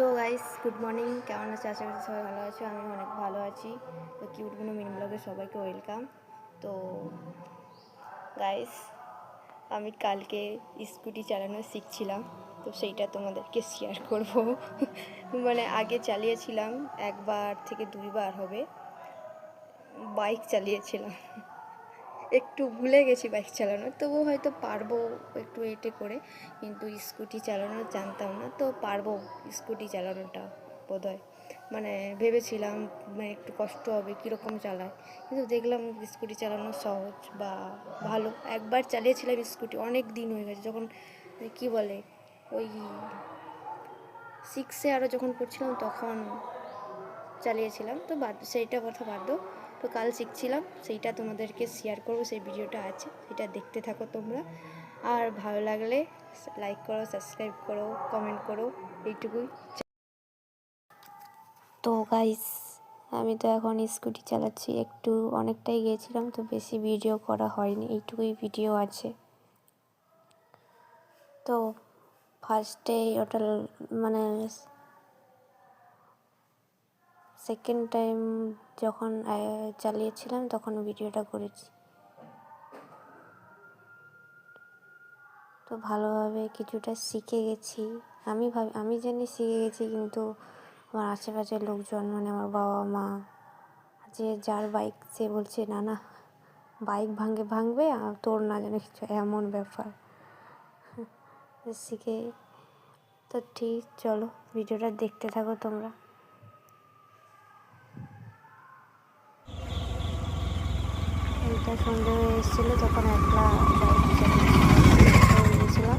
তো guys good morning, কেমন আছে? আশা করছি সবাই ভালো আছো। আমি অনেক ভালো আছি। তো কিউট কোনো মিনি ব্লগে সবাইকে ওয়েলকাম। তো গাইস, আমি কালকে স্কুটি চালানো শিখছিলাম, তো সেইটা তোমাদেরকে শেয়ার করব। মানে আগে চালিয়েছিলাম, একবার থেকে দুইবার হবে বাইক চালিয়েছিলাম। একটু ভুলে গেছি বাইক চালানো, তবু হয়তো পারবো একটু এটে করে, কিন্তু স্কুটি চালানো জানতাম না, তো পারবো স্কুটি চালানোটা বোধহয়। মানে ভেবেছিলাম মানে একটু কষ্ট হবে কীরকম চালায়, কিন্তু দেখলাম স্কুটি চালানো সহজ বা ভালো। একবার চালিয়েছিলাম স্কুটি, অনেক দিন হয়ে গেছে, যখন কি বলে ওই 6-এ আরও যখন পড়ছিলাম তখন চালিয়েছিলাম। তো সেইটা কথা বাদ দাও। তো কাল শিখছিলাম, সেইটা তোমাদেরকে শেয়ার করবো, সেই ভিডিওটা আছে, সেটা দেখতে থাকো তোমরা। আর ভালো লাগলে লাইক করো, সাবস্ক্রাইব করো, কমেন্ট করো, এইটুকুই। তো গাইস, আমি তো এখন স্কুটি চালাচ্ছি, একটু অনেকটাই গিয়েছিলাম, তো বেশি ভিডিও করা হয়নি, এইটুকুই ভিডিও আছে। তো ফার্স্টে ওটা মানে সেকেন্ড টাইম যখন চালিয়েছিলাম তখন ভিডিওটা করেছি। তো ভালোভাবে কিছুটা শিখে গেছি। আমি জানি শিখে গেছি, কিন্তু আমার আশেপাশের লোকজন মানে আমার বাবা মা, যে যার বাইক, সে বলছে না না বাইক ভাঙবে আর তোর না জানে কিছু, এমন ব্যাপার। শিখে তো ঠিক, চলো ভিডিওটা দেখতে থাকো তোমরা। এইটা সন্ধ্যে হয়ে এসেছিলো, তখন একলা বাইক চালিয়েছিলাম,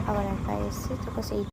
আবার একা এসেছি, তখন সেই